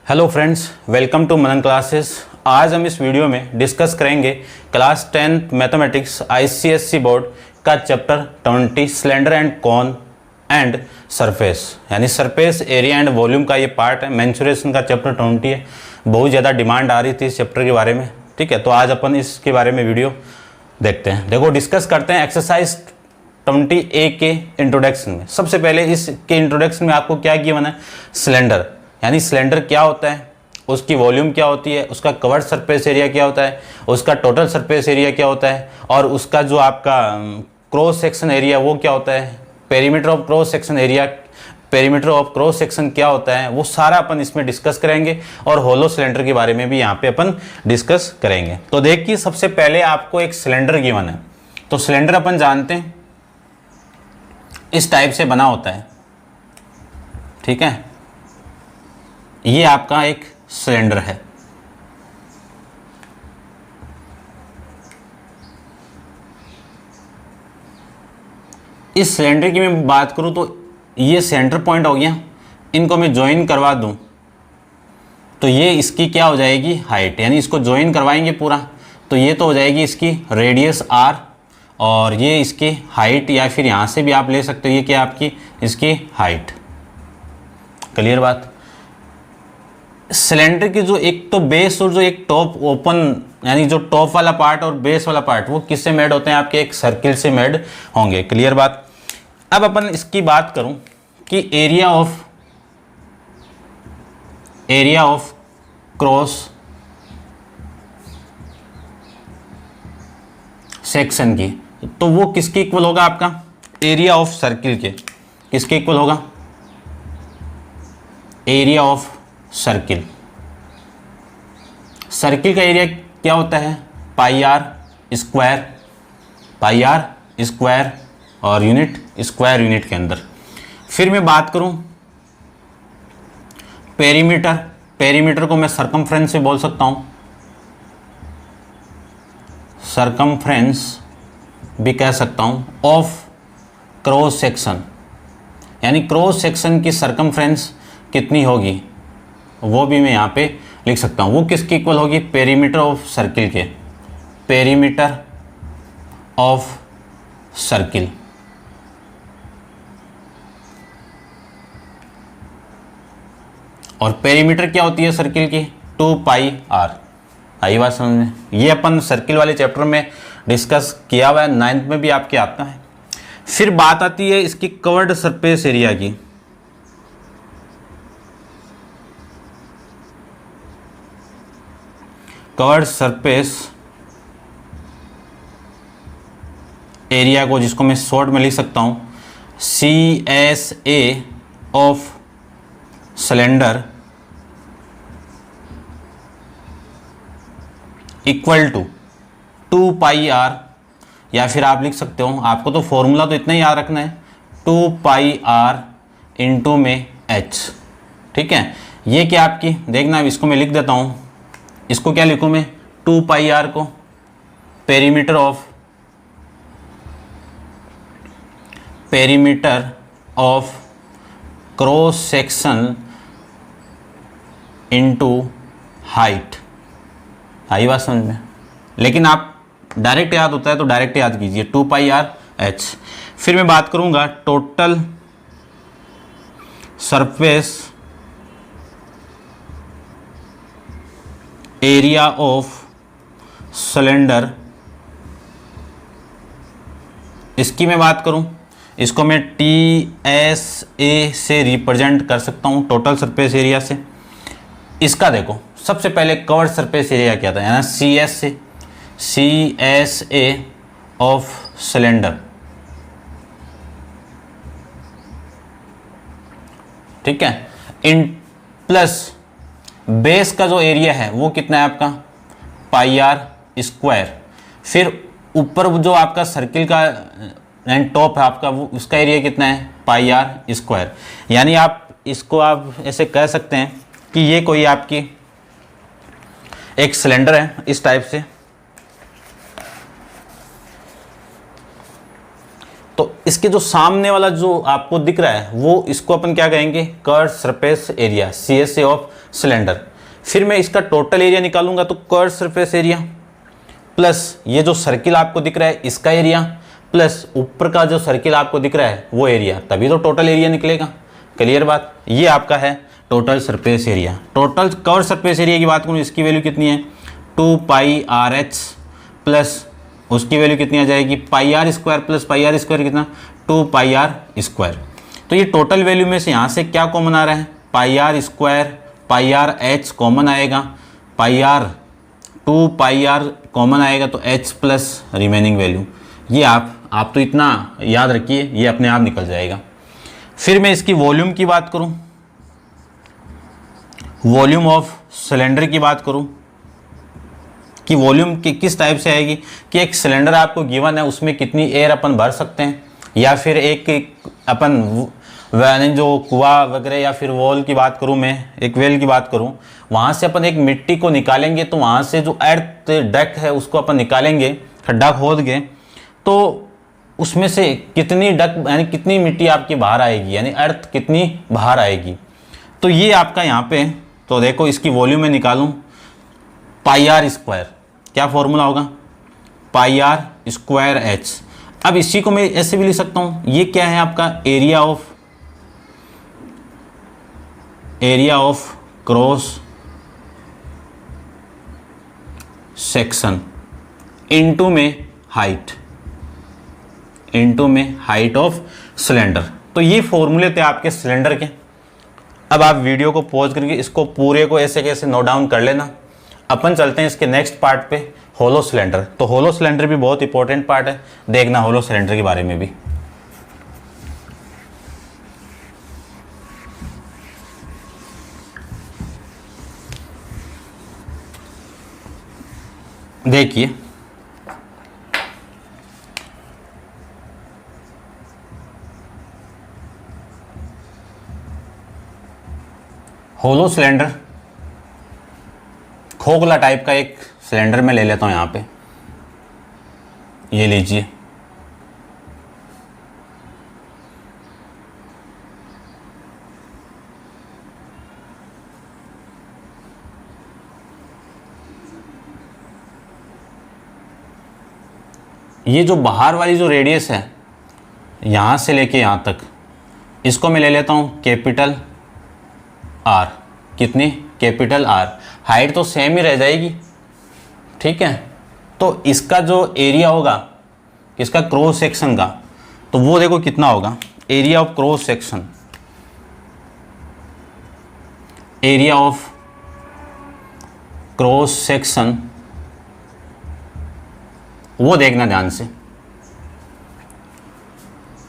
Hello friends, welcome to Manan classes. आज हम इस वीडियो में डिस्कस करेंगे क्लास 10 मैथमेटिक्स आईसीएसई बोर्ड का chapter 20 cylinder and cone and surface, यानी सरफेस एरिया एंड वॉल्यूम का ये पार्ट है। मेंसुरेशन का चैप्टर 20 है। बहुत ज़्यादा डिमांड आ रही थी इस चैप्टर के बारे में, ठीक है। तो आज अपन इसके बारे में वीडियो देखते हैं। देखो, डिस्कस करते हैं एक्सरसाइज 20A के इंट्रोडक्शन में। सबसे पहले इसके इंट्रोडक्शन में आपको क्या किया मैंने, सिलेंडर यानी सिलेंडर क्या होता है, उसकी वॉल्यूम क्या होती है, उसका कवर्ड सरफेस एरिया क्या होता है, उसका टोटल सरफेस एरिया क्या होता है, और उसका जो आपका क्रॉस सेक्शन एरिया वो क्या होता है, perimeter of cross section area, perimeter of cross section क्या होता है, वो सारा अपन इसमें डिस्कस करेंगे। और होलो सिलेंडर के बारे में भी यहाँ पे अपन डिस्कस करेंगे। तो देखिए, सबसे पहले आपको एक सिलेंडर गिवन है। तो सिलेंडर अपन जानते हैं इस टाइप से बना होता है, ठीक है। ये आपका एक सिलेंडर है। इस सिलेंडर की मैं बात करूं तो ये सेंटर पॉइंट हो गया। इनको मैं ज्वाइन करवा दूं तो ये इसकी क्या हो जाएगी, हाइट, यानी इसको ज्वाइन करवाएंगे पूरा तो ये तो हो जाएगी इसकी रेडियस r, और ये इसकी हाइट, या फिर यहाँ से भी आप ले सकते हो ये क्या आपकी इसकी हाइट। क्लियर बात। सिलेंडर की जो एक तो बेस और जो एक टॉप ओपन, यानी जो टॉप वाला पार्ट और बेस वाला पार्ट, वो किससे मेड होते हैं, आपके एक सर्किल से मेड होंगे। क्लियर बात। अब अपन इसकी बात करूं कि एरिया ऑफ क्रॉस सेक्शन की, तो वो किसके इक्वल होगा, आपका एरिया ऑफ सर्किल के किसके इक्वल होगा, एरिया ऑफ सर्किल। सर्किल का एरिया क्या होता है, पाई आर स्क्वायर, और यूनिट स्क्वायर यूनिट के अंदर। फिर मैं बात करूं पेरीमीटर को मैं सरकमफ्रेंस से बोल सकता हूं, सरकमफ्रेंस भी कह सकता हूं, ऑफ क्रॉस सेक्शन, यानी क्रॉस सेक्शन की सरकमफ्रेंस कितनी होगी वो भी मैं यहाँ पे लिख सकता हूँ। वो किसके इक्वल होगी, पेरीमीटर ऑफ सर्किल के, पेरीमीटर ऑफ सर्किल। और पेरीमीटर क्या होती है सर्किल की, 2 पाई आर। आई बात समझ में। ये अपन सर्किल वाले चैप्टर में डिस्कस किया हुआ है, 9th में भी आपके आता है। फिर बात आती है इसकी कवर्ड सरफेस एरिया की। कवर्ड सरफेस एरिया को, जिसको मैं शॉर्ट में लिख सकता हूं CSA of cylinder equal to 2 pi R, या फिर आप लिख सकते हो, आपको तो फॉर्मूला तो इतना ही याद रखना है, 2 पाई आर इंटू में h, ठीक है। ये क्या आपकी, देखना इसको मैं लिख देता हूं। इसको क्या लिखूं मैं, 2 पाई आर को perimeter of cross section into height. आई बात समझ में। लेकिन आप डायरेक्ट याद होता है तो डायरेक्ट याद कीजिए, 2 पाई आर एच। फिर मैं बात करूंगा total surface area of cylinder. इसकी मैं बात करूं, इसको मैं TSA से रिप्रेजेंट कर सकता हूं, टोटल सरफेस एरिया से। इसका देखो, सबसे पहले कवर्ड सरफेस एरिया क्या था, यानी CSA ऑफ सिलेंडर, ठीक है, इन प्लस बेस का जो एरिया है वो कितना है आपका, पाई आर स्क्वायर। फिर ऊपर जो आपका सर्किल का टॉप है आपका, वो उसका एरिया कितना है, पाई आर स्क्वायर। यानी आप इसको आप ऐसे कह सकते हैं कि ये कोई आपकी एक सिलेंडर है इस टाइप से। तो इसके जो सामने वाला जो आपको दिख रहा है वो, इसको अपन क्या कहेंगे, curve surface area, CSA of cylinder. फिर मैं इसका टोटल एरिया निकालूंगा तो कर्व सरफेस एरिया प्लस ये जो सर्किल आपको दिख रहा है इसका एरिया प्लस ऊपर का जो सर्किल आपको दिख रहा है वो एरिया, तभी तो टोटल एरिया निकलेगा। क्लियर बात, ये आपका है total surface area. Total cover surface area की बात करूँ, इसकी वैल्यू कितनी है 2πr/h प्लस उसकी वैल्यू कितनी आ जाएगी πr² प्लस πr² कितना 2πr²। तो ये टोटल वैल्यू में से यहाँ से क्या कॉमन आ रहा है πr² πr/h कॉमन आएगा, πr 2πr कॉमन आएगा तो h प्लस रिमेनिंग वैल्यू। ये आप तो इतना याद रखिए, ये अपने आप निकल जाएगा। फिर मैं इसकी वॉल्यूम की बात करूं, वॉल्यूम ऑफ सिलेंडर की बात करूं कि वॉल्यूम की किस टाइप से आएगी कि एक सिलेंडर आपको गिवन है उसमें कितनी एयर अपन भर सकते हैं, या फिर एक अपन जो कुआं वगैरह या फिर वॉल की बात करूं, मैं एक वेल की बात करूं, वहाँ से अपन एक मिट्टी को निकालेंगे तो वहाँ से जो अर्थ डक है उसको अपन निकालेंगे, खड्डा खोद के, तो उसमें से कितनी डक यानी कितनी मिट्टी आपकी बाहर आएगी, यानी अर्थ कितनी बाहर आएगी। तो ये आपका यहाँ पे, तो देखो इसकी वॉल्यूम में निकालूं πr², क्या फॉर्मूला होगा πr²h। अब इसी को मैं ऐसे भी लिख सकता हूँ, ये क्या है आपका area of cross section into में हाइट ऑफ सिलेंडर। तो ये फॉर्मूले थे आपके सिलेंडर के। अब आप वीडियो को पॉज करके इसको पूरे को ऐसे कैसे नोट डाउन कर लेना। अपन चलते हैं इसके नेक्स्ट पार्ट पे, होलो सिलेंडर। तो होलो सिलेंडर भी बहुत इंपॉर्टेंट पार्ट है, देखना होलो सिलेंडर के बारे में भी। देखिए होलो सिलेंडर खोखला टाइप का एक सिलेंडर में ले लेता हूं, यहां पे ये लीजिए। ये जो बाहर वाली जो रेडियस है यहां से लेके यहां तक, इसको मैं ले लेता हूं कैपिटल R। कितनी कैपिटल R। हाइट तो सेम ही रह जाएगी, ठीक है। तो इसका जो एरिया होगा इसका क्रॉस सेक्शन का, तो वो देखो कितना होगा area of cross section, area of cross section, वो देखना ध्यान से।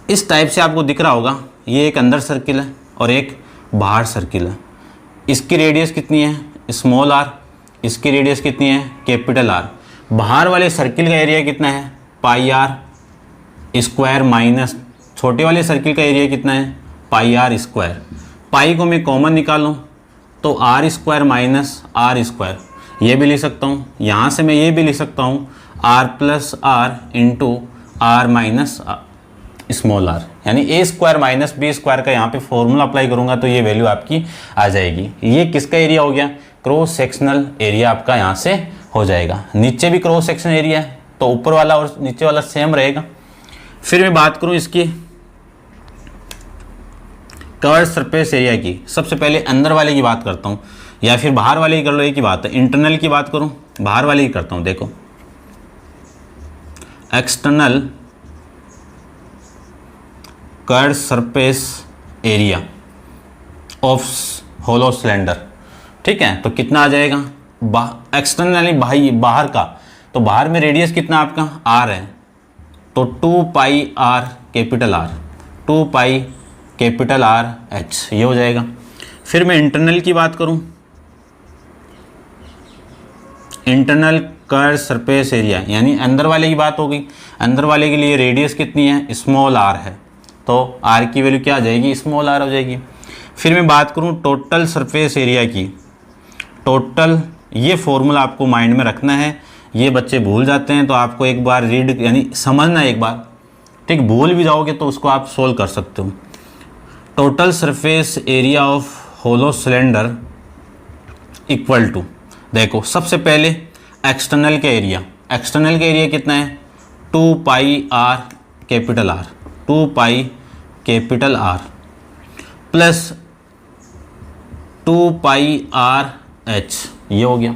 इस टाइप से आपको दिख रहा होगा, ये एक अंदर सर्किल है और एक बाहर सर्किल है। इसकी रेडियस कितनी है स्मॉल r, इसकी रेडियस कितनी है कैपिटल R। बाहर वाले सर्किल का एरिया कितना है πr² माइनस छोटे वाले सर्किल का एरिया कितना है πr²। पाई को मैं कॉमन निकालूं तो r² माइनस r², ये भी लिख सकता हूँ। यहाँ से मैं ये भी लिख सकता हूँ r plus r into r minus small r, यानी a² माइनस b² का यहाँ पे फॉर्मूला अप्लाई करूँगा तो ये वैल्यू आपकी आ जाएगी। ये किसका एरिया हो गया क्रॉस सेक्शनल एरिया आपका यहाँ से हो जाएगा। नीचे भी क्रॉस सेक्शन एरिया है तो ऊपर वाला और नीचे वाला सेम रहेगा। फिर मैं बात करूँ इसकी कवर्ड सरफेस एरिया की, सबसे पहले अंदर वाले की बात करता हूँ या फिर बाहर वाले की कर लो, एक ही बात है। इंटरनल की बात करूँ, बाहर वाले की करता हूँ। देखो external curved surface area of hollow cylinder, ठीक है। तो कितना आ जाएगा एक्सटर्नल यानी बाहर का, तो बाहर में रेडियस कितना आपका r है, तो 2πr capital R, 2π capital RH ये हो जाएगा। फिर मैं इंटरनल की बात करूं, इंटरनल कर्व्ड सरफेस एरिया यानी अंदर वाले की बात हो गई। अंदर वाले के लिए रेडियस कितनी है स्मॉल r है, तो r की वैल्यू क्या आ जाएगी स्मॉल r हो जाएगी। फिर मैं बात करूं टोटल सरफेस एरिया की, टोटल ये फॉर्मूला आपको माइंड में रखना है, ये बच्चे भूल जाते हैं तो आपको एक बार रीड यानी समझना एक बार, ठीक। भूल भी जाओगे तो उसको आप सोल्व कर सकते हो। Total surface area of hollow cylinder equal to, देखो सबसे पहले एक्सटर्नल का एरिया, एक्सटर्नल का एरिया कितना है 2 pi R capital R, 2 pi capital R plus 2 pi R H, ये हो गया।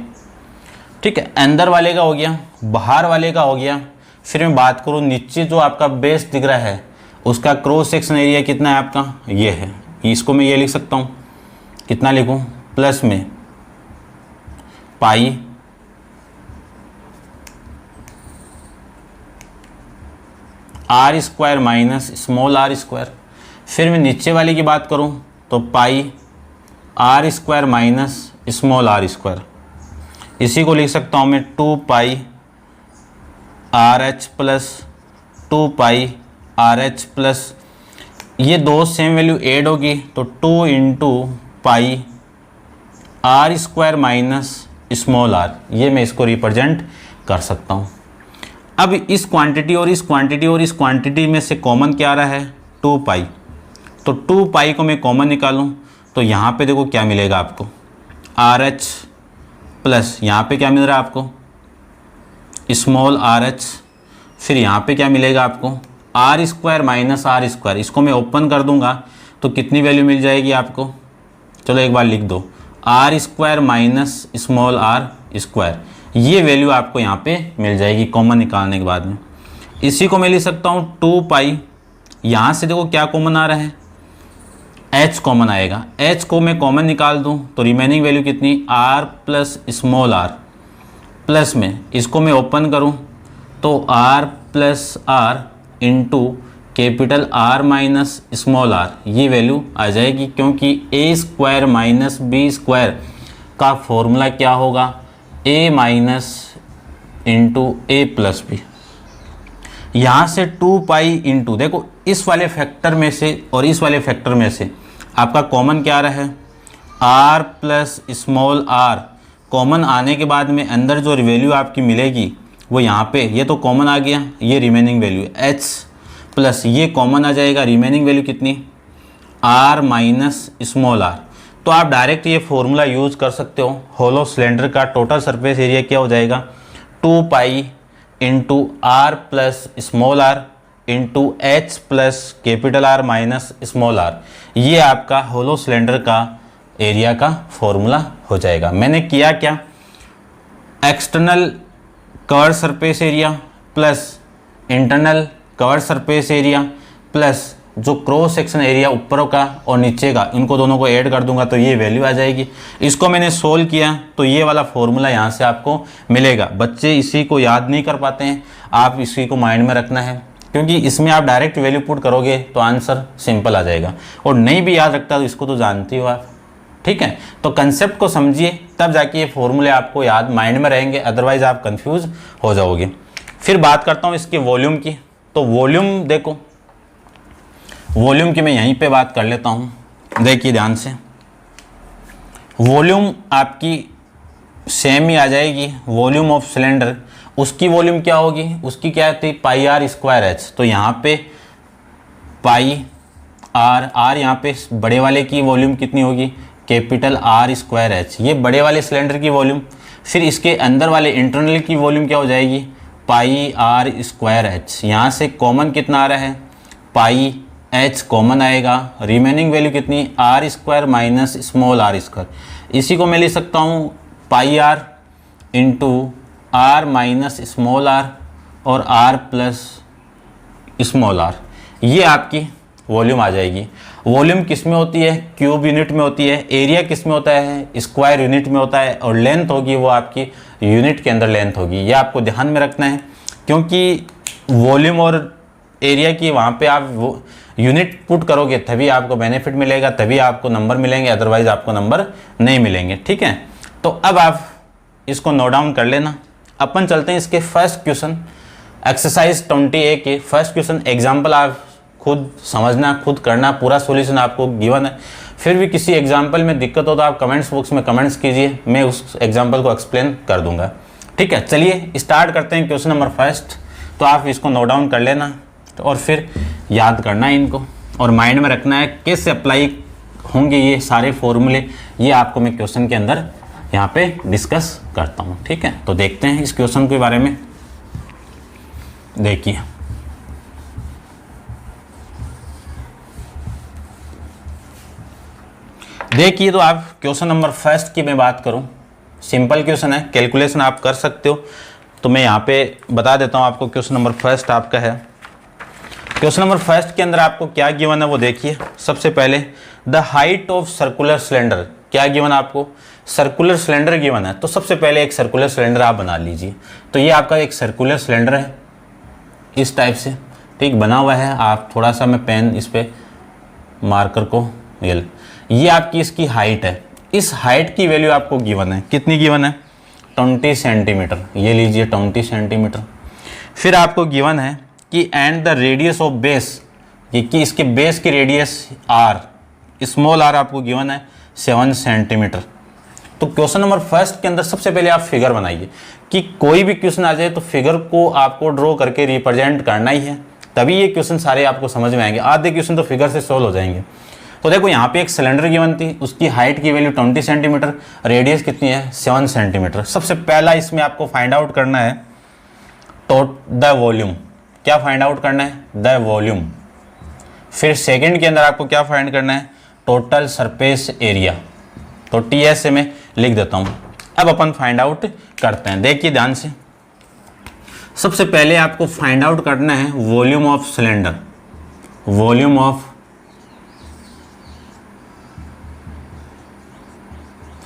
ठीक है, अंदर वाले का हो गया, बाहर वाले का हो गया। फिर मैं बात करूँ नीचे जो आपका बेस दिख रहा है उसका क्रॉस सेक्शन एरिया कितना है आपका, ये है। इसको मैं ये लिख सकता हूँ, कितना लिखूँ, प्लस में pi R square minus small R square. फिर मैं नीचे वाले की बात करूँ तो pi R square minus small R square. इसी को लिख सकता हूँ मैं 2 pi R H plus 2 pi R H plus, ये दो सेम वैल्यू ऐड होगी तो 2 into pi R square minus small R, ये मैं इसको रिप्रेजेंट कर सकता हूँ। अब इस क्वांटिटी और इस क्वांटिटी और इस क्वांटिटी में से कॉमन क्या आ रहा है 2 पाई, तो 2 पाई को मैं कॉमन निकालूं तो यहाँ पे देखो क्या मिलेगा आपको, आर एच प्लस यहाँ पे क्या मिल रहा है आपको स्मॉल आर एच, फिर यहाँ पे क्या मिलेगा आपको R square minus R square. इसको मैं ओपन कर दूंगा तो कितनी वैल्यू मिल जाएगी आपको, चलो एक बार लिख दो, R square minus small R square, ये वैल्यू आपको यहाँ पे मिल जाएगी कॉमन निकालने के बाद में। इसी को मैं लिख सकता हूँ 2 पाई, यहाँ से देखो क्या कॉमन आ रहा है h कॉमन आएगा, h को मैं कॉमन निकाल दूँ तो रिमेनिंग वैल्यू कितनी r plus small r plus में इसको मैं ओपन करूँ तो r plus r into capital R minus small r, ये वैल्यू आ जाएगी क्योंकि a square minus B square का फॉर्मूला क्या होगा a minus into A plus B. यहाँ से 2 पाई इंटू, देखो इस वाले फैक्टर में से और इस वाले फैक्टर में से आपका कॉमन क्या आ रहा है r plus small r, common आने के बाद में अंदर जो वैल्यू आपकी मिलेगी वो यहाँ पे, ये तो कॉमन आ गया, ये रिमेनिंग वैल्यू h प्लस ये कॉमन आ जाएगा, रिमेनिंग वैल्यू कितनी r माइनस स्मॉल r। तो आप डायरेक्ट ये फॉर्मूला यूज़ कर सकते हो, होलो सिलेंडर का टोटल सरफेस एरिया क्या हो जाएगा 2 pi into R plus small R into H plus capital R minus small R, ये आपका होलो सिलेंडर का एरिया का फॉर्मूला हो जाएगा। मैंने किया क्या, external curved surface area plus internal curved surface area plus जो क्रॉस सेक्शन एरिया ऊपर का और नीचे का, इनको दोनों को ऐड कर दूंगा तो ये वैल्यू आ जाएगी। इसको मैंने सोल्व किया तो ये वाला फॉर्मूला यहाँ से आपको मिलेगा। बच्चे इसी को याद नहीं कर पाते हैं, आप इसी को माइंड में रखना है क्योंकि इसमें आप डायरेक्ट वैल्यू पुट करोगे तो आंसर सिंपल आ जाएगा, और नहीं भी याद रखता तो इसको तो जानती हो आप। ठीक है, तो कंसेप्ट को समझिए तब जाके ये फॉर्मूले आपको याद माइंड में रहेंगे, अदरवाइज आप कंफ्यूज हो जाओगे। फिर बात करता हूँ इसके वॉल्यूम की, तो वॉल्यूम देखो, वॉल्यूम की मैं यहीं पे बात कर लेता हूँ, देखिए ध्यान से। वॉल्यूम आपकी सेम ही आ जाएगी, वॉल्यूम ऑफ सिलेंडर, उसकी वॉल्यूम क्या होगी, उसकी क्या थी पाई आर स्क्वायर एच, तो यहाँ पे पाई आर यहाँ पे बड़े वाले की वॉल्यूम कितनी होगी कैपिटल आर स्क्वायर एच, ये बड़े वाले सिलेंडर की वॉल्यूम। फिर इसके अंदर वाले इंटरनल की वॉल्यूम क्या हो जाएगी पाई आर स्क्वायर एच, यहाँ से कॉमन कितना आ रहा है पाई एच कॉमन आएगा, रिमेनिंग वैल्यू कितनी R square minus small R square. इसी को मैं लिख सकता हूँ pi R into R minus small R और आर प्लस स्मॉल आर, ये आपकी वॉल्यूम आ जाएगी। वॉल्यूम किस में होती है क्यूब यूनिट में होती है, एरिया किस में होता है स्क्वायर यूनिट में होता है, और लेंथ होगी वो आपकी यूनिट के अंदर लेंथ होगी। ये आपको ध्यान में रखना है क्योंकि वॉल्यूम और एरिया की वहाँ पे आप वो यूनिट पुट करोगे तभी आपको बेनिफिट मिलेगा, तभी आपको नंबर मिलेंगे, अदरवाइज आपको नंबर नहीं मिलेंगे। ठीक है, तो अब आप इसको नोट डाउन कर लेना। अपन चलते हैं इसके फर्स्ट क्वेश्चन, एक्सरसाइज 20A के फर्स्ट क्वेश्चन। एग्जाम्पल आप खुद समझना, खुद करना, पूरा सॉल्यूशन आपको गिवन है। फिर भी किसी एग्जाम्पल में दिक्कत हो तो आप कमेंट्स बॉक्स में कमेंट्स कीजिए, मैं उस एग्जाम्पल को एक्सप्लेन कर दूंगा। ठीक है, चलिए स्टार्ट करते हैं क्वेश्चन नंबर फर्स्ट। तो आप इसको नोट डाउन कर लेना और फिर याद करना है इनको, और माइंड में रखना है कैसे अप्लाई होंगे ये सारे फॉर्मूले, ये आपको मैं क्वेश्चन के अंदर यहाँ पे डिस्कस करता हूँ। ठीक है, तो देखते हैं इस क्वेश्चन के बारे में। देखिए तो आप क्वेश्चन नंबर फर्स्ट की मैं बात करूं, सिंपल क्वेश्चन है, कैलकुलेशन आप कर सकते हो। तो मैं यहाँ पे बता देता हूँ आपको। क्वेश्चन नंबर फर्स्ट आपका है, क्वेश्चन नंबर फर्स्ट के अंदर आपको क्या गिवन है वो देखिए। सबसे पहले the height of circular cylinder, क्या गिवन है आपको, सर्कुलर सिलेंडर गिवन है। तो सबसे पहले एक सर्कुलर सिलेंडर आप बना लीजिए। तो ये आपका एक सर्कुलर सिलेंडर है इस टाइप से, ठीक बना हुआ है। आप थोड़ा सा मैं पेन इस पे मार्कर को ये आपकी इसकी हाइट है। इस हाइट की वैल्यू आपको गिवन है, कितनी गिवन है, 20 सेंटीमीटर। ये लीजिए 20 सेंटीमीटर। फिर आपको गिवन है कि and the radius of base, कि इसके बेस की रेडियस आर, स्मॉल आर आपको गिवन है 7 सेंटीमीटर। तो क्वेश्चन नंबर फर्स्ट के अंदर सबसे पहले आप फिगर बनाइए, कि कोई भी क्वेश्चन आ जाए तो फिगर को आपको ड्रॉ करके रिप्रेजेंट करना ही है, तभी ये क्वेश्चन सारे आपको समझ में आएंगे। आधे क्वेश्चन तो फिगर से सोल्व हो जाएंगे। तो देखो यहाँ पे एक सिलेंडर गिवन थी, उसकी हाइट की वैल्यू 20 सेंटीमीटर, रेडियस कितनी है 7 सेंटीमीटर। सबसे पहला इसमें आपको फाइंड आउट करना है द वॉल्यूम। क्या फाइंड आउट करना है, द वॉल्यूम। फिर सेकंड के अंदर आपको क्या फाइंड करना है, टोटल सरफेस एरिया। तो TS से मैं लिख देता हूँ। अब अपन फाइंड आउट करते हैं, देखिए ध्यान से। सबसे पहले आपको फाइंड आउट करना है volume of cylinder, volume of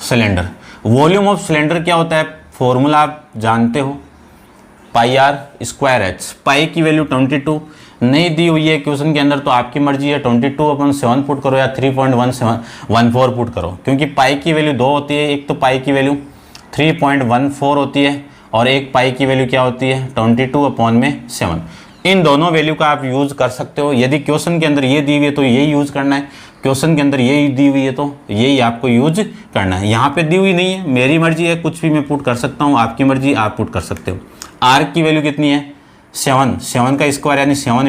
cylinder. Volume of cylinder क्या होता है, फॉर्मूला आप जानते हो, पाई आर स्क्वायर एच। पाई की वैल्यू 22 नहीं दी हुई है क्वेश्चन के अंदर, तो आपकी मर्जी है 22/7 पुट करो या 3.14 पुट करो, क्योंकि पाई की वैल्यू 2 होती है। एक तो पाई की वैल्यू 3.14 होती है और एक पाई की वैल्यू क्या होती है 22/7। इन दोनों वैल्यू का आप यूज़ कर सकते हो। यदि क्वेश्चन के अंदर ये दी हुई है तो यही यूज़ करना है, क्वेश्चन के अंदर यही दी हुई है तो यही आपको यूज करना है। यहाँ पे दी हुई नहीं है, मेरी मर्जी है, कुछ भी मैं पुट कर सकता हूँ, आपकी मर्जी आप पुट कर सकते हो। आर की वैल्यू कितनी है 7 का स्क्वायर यानी 7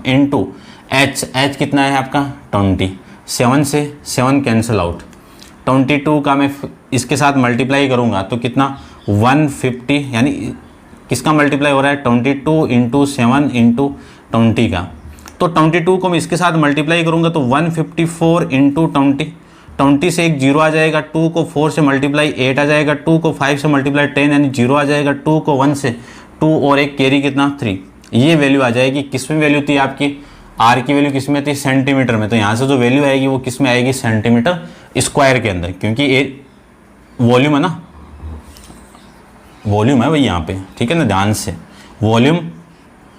इंटू एच कितना है आपका 20। 7 से 7 कैंसिल आउट, 22 का मैं इसके साथ मल्टीप्लाई करूँगा तो कितना 150, यानी किसका मल्टीप्लाई हो रहा है 22 इंटू 7 इंटू 20 का। तो 22 को मैं इसके साथ मल्टीप्लाई करूंगा तो 154 इंटू 20 से एक 0 आ जाएगा, 2 को 4 से मल्टीप्लाई 8 आ जाएगा, 2 को 5 से मल्टीप्लाई 10 यानी 0 आ जाएगा, 2 को 1 से 2 और एक कैरी कितना 3। ये वैल्यू आ जाएगी, किस में वैल्यू थी आपकी, आर की वैल्यू किस में थी सेंटीमीटर में। तो यहाँ से जो वैल्यू आएगी वो किस में आएगी सेंटीमीटर स्क्वायर के अंदर, क्योंकि वॉल्यूम है ना, वॉल्यूम है भाई यहाँ पे, ठीक है ना, ध्यान से। वॉल्यूम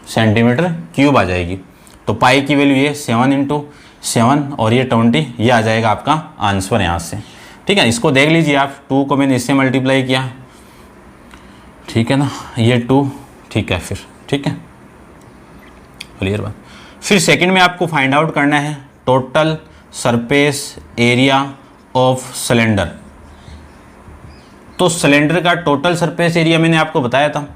सेंटीमीटर क्यूब आ जाएगी। तो पाई की वैल्यू ये 7 इंटू 7 और ये 20, ये आ जाएगा आपका आंसर यहाँ से। ठीक है, इसको देख लीजिए आप, 2 को मैंने इससे मल्टीप्लाई किया, ठीक है ना, ये 2, ठीक है फिर, ठीक है क्लियर बात। फिर सेकंड में आपको फाइंड आउट करना है total surface area of cylinder. तो सिलेंडर का टोटल सरफेस एरिया मैंने आपको बताया था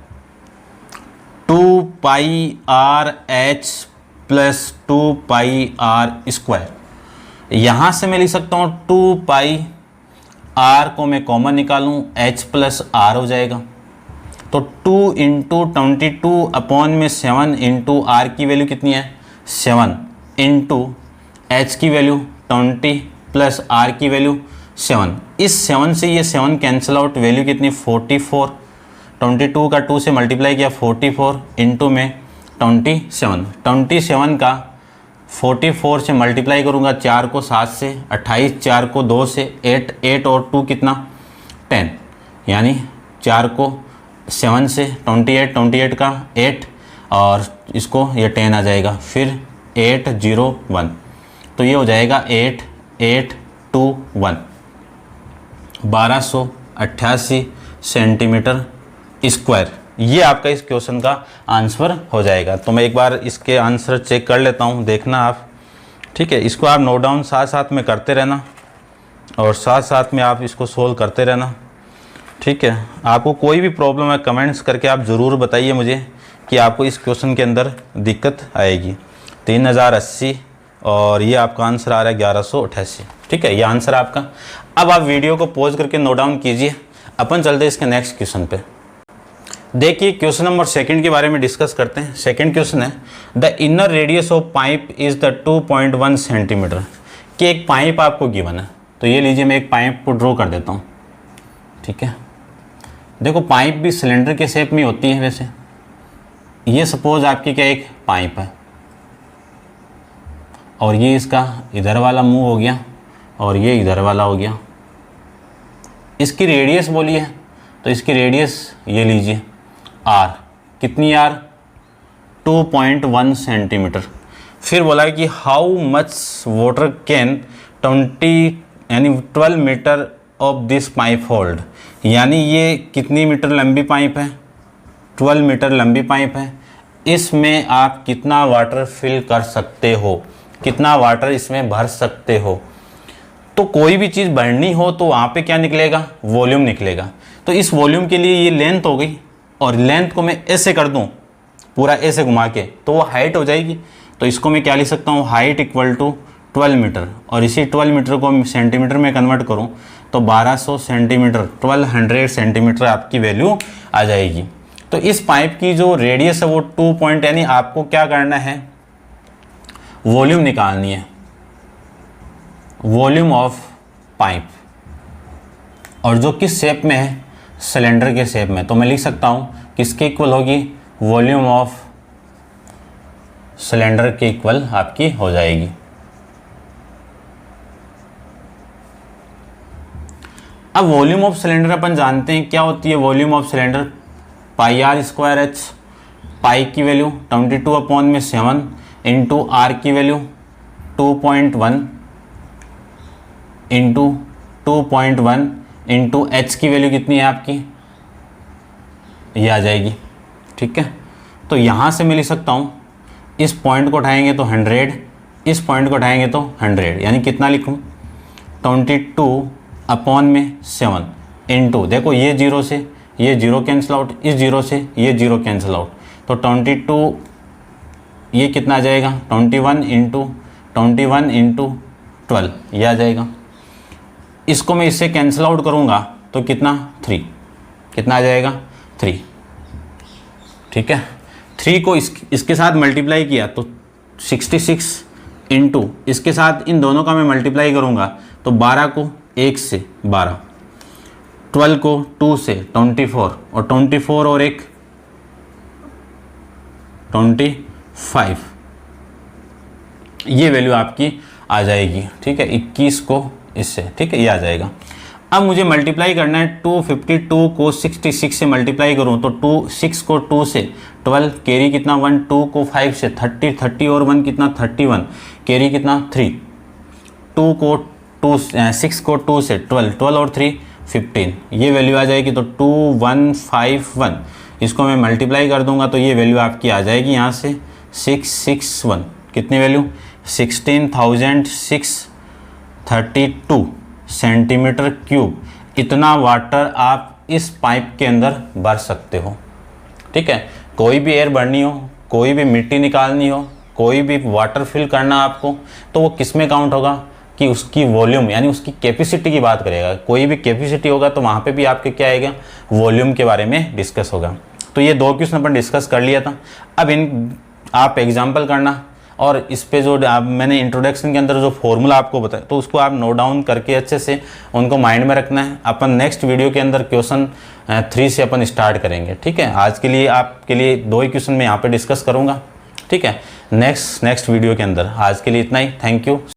2 pi R H plus 2 pi R square. यहाँ से मैं लिख सकता हूँ 2 पाई आर को मैं कॉमन निकालूँ, एच प्लस आर हो जाएगा। तो 2 इंटू 22/7 इंटू आर की वैल्यू कितनी है 7 इंटू एच की वैल्यू 20 प्लस आर की वैल्यू 7। इस 7 से ये 7 कैंसिल आउट, वैल्यू कितनी 44। 22 का 2 से मल्टीप्लाई किया 44 इंटू में 27 का 44 से मल्टीप्लाई करूँगा, 4 को 7 से 28, 4 को 2 से 8 और 2 कितना 10, यानी 4 को 7 से 28 का 8 और इसको ये 10 आ जाएगा, फिर 801, तो ये हो जाएगा 8821 1288 सेंटीमीटर स्क्वायर। ये आपका इस क्वेश्चन का आंसर हो जाएगा। तो मैं एक बार इसके आंसर चेक कर लेता हूँ, देखना आप, ठीक है। इसको आप नोट डाउन साथ साथ में करते रहना और साथ साथ में आप इसको सोल्व करते रहना, ठीक है। आपको कोई भी प्रॉब्लम है कमेंट्स करके आप ज़रूर बताइए मुझे कि आपको इस क्वेश्चन के अंदर दिक्कत आएगी। 3080 और ये आपका आंसर आ रहा है 1188, ठीक है, ये आंसर आपका। अब आप वीडियो को पॉज करके नोट डाउन कीजिए, अपन चलते हैं इसके नेक्स्ट क्वेश्चन पे। देखिए क्वेश्चन नंबर सेकंड के बारे में डिस्कस करते हैं। सेकंड क्वेश्चन है the inner radius of pipe is the 2.1 centimetre. कि एक पाइप आपको गिवन है, तो ये लीजिए मैं एक पाइप को ड्रॉ कर देता हूँ। ठीक है, देखो पाइप भी सिलेंडर के शेप में होती है। वैसे ये सपोज आपकी क्या एक पाइप है और ये इसका इधर वाला मुंह हो गया और ये इधर वाला हो गया। इसकी रेडियस बोली है, तो इसकी रेडियस ये लीजिए आर, कितनी आर 2.1 सेंटीमीटर। फिर बोला है कि how much water can 12 metre of this pipe hold. यानी ये कितनी मीटर लंबी पाइप है, 12 मीटर लंबी पाइप है। इसमें आप कितना वाटर फिल कर सकते हो, कितना वाटर इसमें भर सकते हो। तो कोई भी चीज़ भरनी हो तो वहाँ पे क्या निकलेगा, वॉल्यूम निकलेगा। तो इस वॉल्यूम के लिए ये लेंथ हो गई, और लेंथ को मैं ऐसे कर दूं पूरा ऐसे घुमा के तो वो हाइट हो जाएगी। तो इसको मैं क्या लिख सकता हूँ, हाइट इक्वल टू 12 मीटर, और इसी 12 मीटर को सेंटीमीटर में कन्वर्ट करूँ तो 1200 सेंटीमीटर, 1200 सेंटीमीटर आपकी वैल्यू आ जाएगी। तो इस पाइप की जो रेडियस है वो 2 पॉइंट, यानी आपको क्या करना है, वॉल्यूम निकालनी है, वॉल्यूम ऑफ पाइप, और जो किस शेप में है, सिलेंडर के शेप में। तो मैं लिख सकता हूँ किसके इक्वल होगी, वॉल्यूम ऑफ सिलेंडर के इक्वल आपकी हो जाएगी। अब वॉल्यूम ऑफ सिलेंडर अपन जानते हैं क्या होती है, volume of cylinder pi R square H, pi की वैल्यू 22/7 इंटू आर की वैल्यू 2.1 इंटू 2.1 इंटू एच की वैल्यू कितनी है आपकी, ये आ जाएगी। ठीक है, तो यहाँ से मैं लिख सकता हूँ, इस पॉइंट को उठाएंगे तो 100, इस पॉइंट को उठाएंगे तो 100, यानी कितना लिखूँ, 22/7 इंटू, देखो ये जीरो से ये जीरो कैंसिल आउट, इस जीरो से ये जीरो कैंसिल आउट, तो 22 ये कितना आ जाएगा, 21 इंटू 12 ये आ जाएगा। इसको मैं इससे कैंसिल आउट करूँगा तो कितना 3, कितना आ जाएगा 3। ठीक है, 3 को इसके साथ मल्टीप्लाई किया तो 66 इंटू इसके साथ इन दोनों का मैं मल्टीप्लाई करूँगा तो 12 को 1 से 12, 12 को 2 से 24, और 24 और 1 25, ये वैल्यू आपकी आ जाएगी। ठीक है, 21 को इससे, ठीक है, ये आ जाएगा। अब मुझे मल्टीप्लाई करना है, 252 को 66 से मल्टीप्लाई करूँ तो 6 को 2 से 12, कैरी कितना 1, 2 को 5 से 30, 30 और 1 कितना 31, कैरी कितना 3, 6 को 2 से 12, 12 और 3 15, ये वैल्यू आ जाएगी। तो 2151, इसको मैं मल्टीप्लाई कर दूंगा तो ये वैल्यू आपकी आ जाएगी यहाँ से 661, कितनी वैल्यू 16,632 सेंटीमीटर क्यूब। इतना वाटर आप इस पाइप के अंदर भर सकते हो। ठीक है, कोई भी एयर भरनी हो, कोई भी मिट्टी निकालनी हो, कोई भी वाटर फिल करना आपको, तो वो किस में काउंट होगा कि उसकी वॉल्यूम यानी उसकी कैपेसिटी की बात करेगा। कोई भी कैपेसिटी होगा तो वहाँ पे भी आपके क्या आएगा, वॉल्यूम के बारे में डिस्कस होगा। तो ये 2 क्वेश्चन अपन डिस्कस कर लिया था। अब इन आप एग्जाम्पल करना, और इस पे जो मैंने इंट्रोडक्शन के अंदर जो फॉर्मूला आपको बताया तो उसको आप नोट डाउन करके अच्छे से उनको माइंड में रखना है। अपन नेक्स्ट वीडियो के अंदर क्वेश्चन 3 से अपन स्टार्ट करेंगे। ठीक है, आज के लिए आपके लिए 2 ही क्वेश्चन मैं यहाँ पे डिस्कस करूँगा। ठीक है, नेक्स्ट वीडियो के अंदर। आज के लिए इतना ही, थैंक यू।